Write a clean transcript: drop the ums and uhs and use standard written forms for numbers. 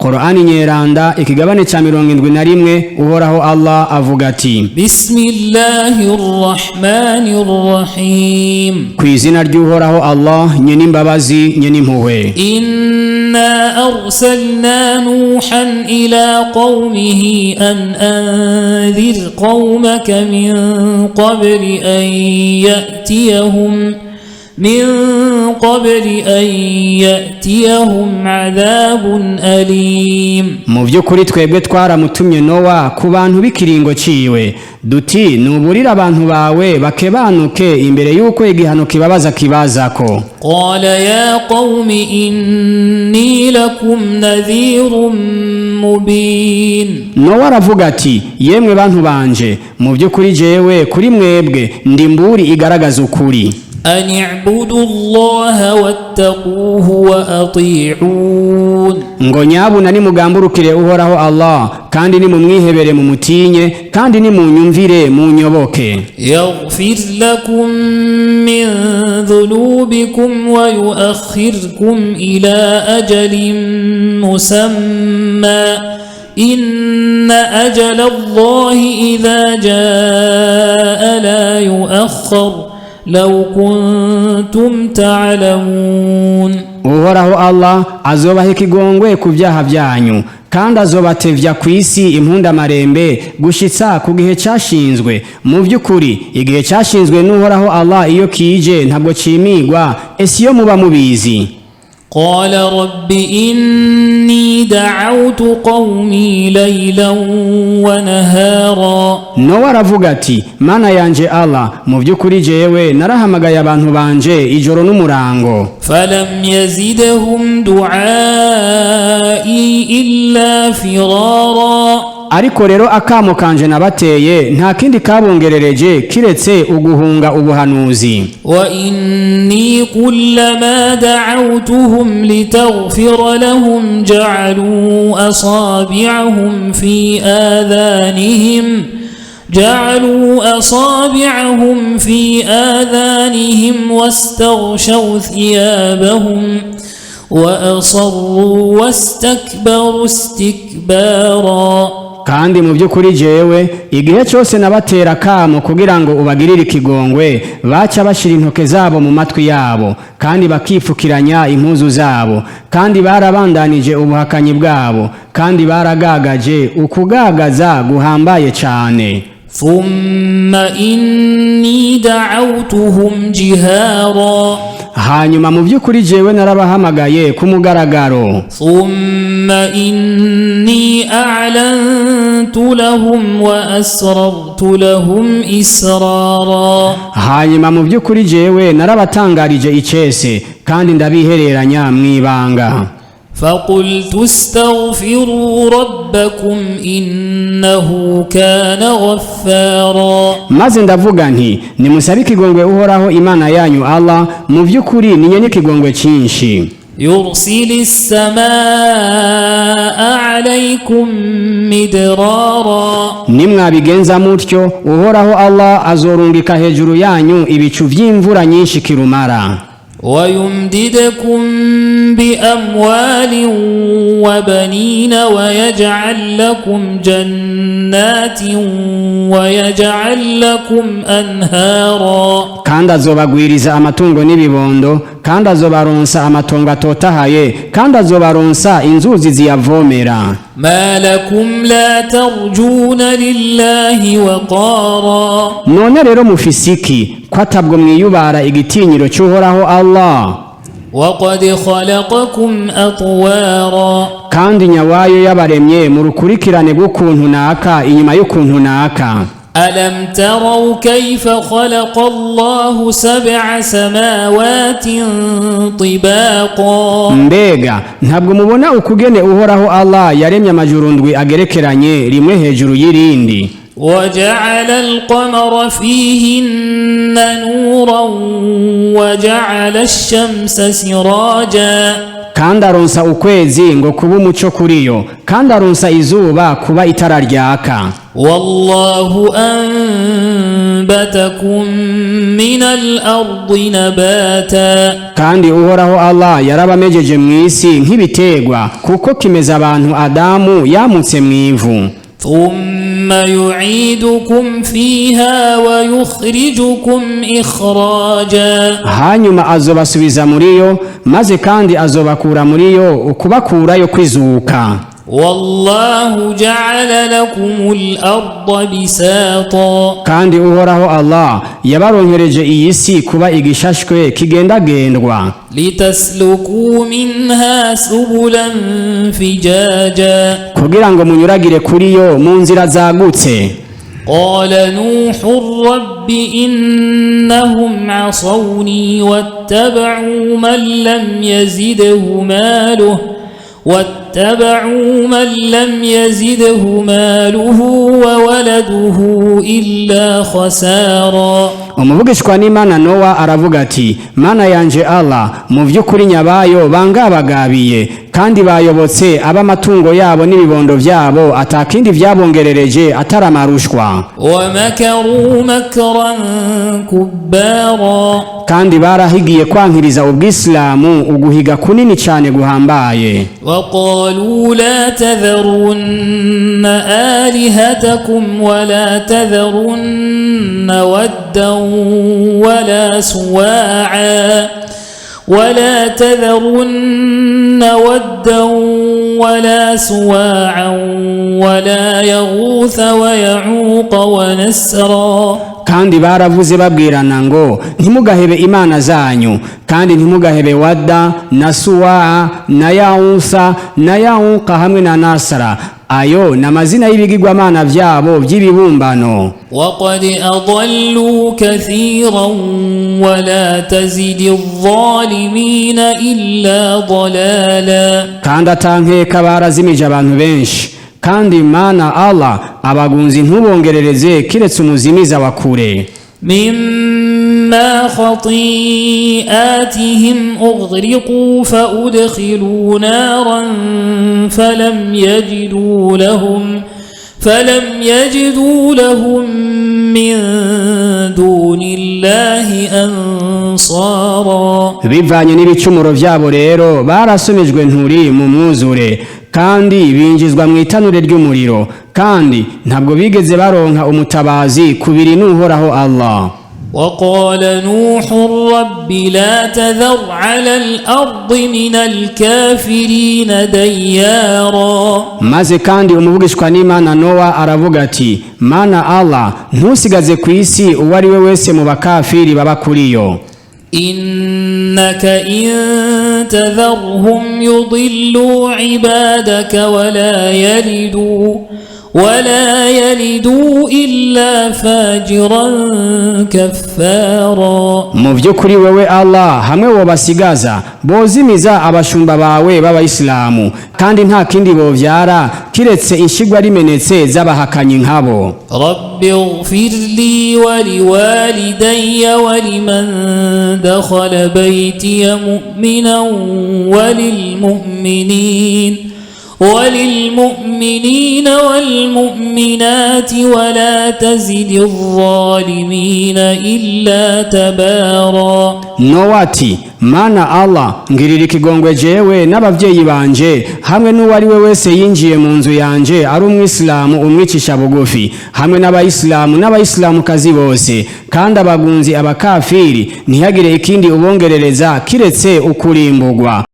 Qur'ani nyeranda ikigabane ca 71 uhoraho Allah avuga ati Bismillahirrahmanirrahim kwizina ry'uhoraho Allah nyene imbabazi nyene impuhwe Inna arsalna Nuhan ila qaumihi an anzir qaumaka min qabli an ya'tiyahum adhabun alim mu by'ukuri twebwe twaramutumye Nowa ku bantu b'ikiringo ciwe duti nuburira abantu bawe bakebanuke imbere yuko igihano kibabaza kibazako qala ya qaumi inni lakum nadhirun mubin Nowa aravuga ati yemwe bantu banje mu by'ukuri jewe kuri mwebwe ndi mburi igaragaza ukuri أن اعبدوا الله واتقوه وأطيعون ngo nyabuna ni mugamburukire uhoraho Allah kandi ni mumwihebere mu mutinye kandi ni munyumvire mu nyoboke yaghfir lakum min dhunubikum wa yuakhirkum ila ajalin musamma inna ajala Allahi idha jaa la yuakhkhar law kuntum ta'lamun uhoraho Allah azobaha ikigongwe ku byaha byanyu kandi azobatevya kwisi impunda marembe gushitsa ku gihe cyashinzwe mu by'ukuri igihe cyashinzwe n'uhoraho Allah iyo kije ntabwo cimigwa esiyo muba mubizi قال رب إني دعوت قومي ليلا ونهارا Nowa aravuga ati mana yanje Allah mu by'ukuri jewe narahamagaye abantu banje ijoro n'umurango فلم يزدهم دعائي إلا فرارا ariko rero akamo kanje nabateye nta kindi kabongerereje kiretse uguhunga ubuhanuzi wa inni kullama da'awtuhum litaghfira lahum ja'alu asabi'ahum fi adhanihim wastaghshaw thiyabahum wa asarru wastakbaru istikbara kandi mu by'ukuri jewe igihe cyose nabatera kamo kugira ngo ubagirire ikigongwe baca bashira intoke zabo mu matwi yabo kandi bakifukiranya impuzu zabo kandi barabandanije ubuhakanyi bwabo kandi baragagaje ukugagaza guhambaye cyane thumma inni da'awtuhum jihara hanyuma mu by'ukuri jewe narabahamagaye ku mugaragaro thumma inni a'lantu lahum wa asrartu lahum israra hanyuma mu by'ukuri jewe narabatangarije icese kandi ndabihereranya mwibanga فقلت استغفروا ربكم إنه كان غفارا maze ndavuga nti nimusabe ikigongwe uhoraho imana yanyu Allah mu by'ukuri ni nyenye ikigongwe cyinshi يرسل السماء عليكم مدرارا nimwabigenza mutyo uhoraho Allah azorungika hejuru yanyu ibicu by'imvura nyinshi kirumara ويمددكم بأموال وبنين ويجعل لكم جنات ويجعل لكم أنهارا kandi azobagwiriza amatungo n'ibibondo kandi azobaronsa amatongo atotahaye kandi azobaronsa inzuzi ziyavomera ما لكم لا ترجون لله وقارا none rero mufisiki ko atabwo mwiyubara igitinyiro cy'uhoraho Allah وقد خلقكم أطوارا kandi nyawayo yabaremye mu rukurikirane rw'ukuntu naka inyuma y'ukuntu naka ألم تروا كيف خلق الله 7 سماوات طباقا mbega ntabwo mubona ukugene uhoraho Allah yaremye amajurundwi agerekeranye rimwe hejuru y'irindi وجعل القمر فيهن نورا وجعل الشمس سراجا kandi aronsa ukwezi ngo kuba umuco kuri yo, kandi aronsa izuba kuba itara ryaka. والله أنبتكم من الأرض نباتا kandi uhoraho Allah yarabamejeje mu isi nk'ibitegwa kuko kimeza abantu Adamu yamutse mu ivu. ثم يعيدكم فيها ويخرجكم إخراجا hanyuma azobasubiza muri yo, maze kandi azobakura muri yo ukubakurayo kwizuka. والله جعل لكم الأرض بساطا kandi uhoraho Allah yabaronkereje iyi si kuba igishashwe kigendagendwa, لتسلكوا منها سبلا فجاجا kugira ngo munyuragire kuri yo mu nzira zagutse. قال نوح رب إنهم عصوني واتبعوا من لم يزده ماله وولده إلا خسارا. umuvugishwa n'Imana Nowa aravuga ati, mana yanje Allah, mu vy'ukuri nyabayo bangabagabiye kandi bayobotse ab'amatungo yabo n'ibibondo vyabo, atakindi vyabongerereje ataramarushwa. ومكروا مكرا كبارا kandi barahigiye kwankiriza ubw'islamu uguhiga kunini cyane guhambaye. وقالوا لا تذرن آلهتكم ولا تذرن ودا ولا سواعا ولا يغوث ويعوق ونسرا. kandi baravuze babwirana ngo ntimugahebe imana zanyu, kandi ntimugahebe Wadda na Suwaa na Yausa na Yauqa hamwe na Nasara, ayo n'amazina y'ibigirwamana vyabo by'ibibumbano. وقد أضلوا كثيرا ولا تزد الظالمين إلا ضلالا. kandi atankeka barazimije abantu benshi, kandi Mana Allah abagunzi ntubongerereze kiretse umuzimiza wa kure. مما خطيئاتهم أغرقوا فأدخلوا نارا فلم يجدوا لهم من دون الله أنصارا. bivanye n'ibicumuro vyabo rero barasomejwe nturi mu mwuzure, kandi binjizwa mu itanure ry'umuriro, kandi ntabwo bigeze baronka umutabazi kubiri n'uhoraho Allah. وقال نوح رب لا تذر على الأرض من الكافرين ديارا. maze kandi umuvugishwa n'Imana Nowa aravuga ati, mana Allah ntusigaze ku isi uwo ari we wese mu bakafiri baba kuri yo. إنك إن تذرهم يضلوا عبادك ولا يلدوا إلا فاجرا كفارا. mu vy'ukuri wewe Allah hamwe wobasigaza bozimiza abashumba bawe b'abayisilamu, kandi nta kindi bovyara kiretse inshigwa rimenetse z'abahakanyi nkabo. رب اغفر لي ولوالدي ولمن دخل بيتي مؤمنا وللمؤمنين والمؤمنات ولا تزد الظالمين إلا تبارا. Nowa ati, mana Allah ngirira ikigongwe jewe n'abavyeyi banje hamwe n'uwo ari we wese yinjiye mu nzu yanje ari umwisilamu umwicisha bugufi, hamwe n'abayisilamu n'abayisilamukazi bose, kandi abagunzi abakafiri ntihagire ikindi ubongerereza kiretse ukurimburwa.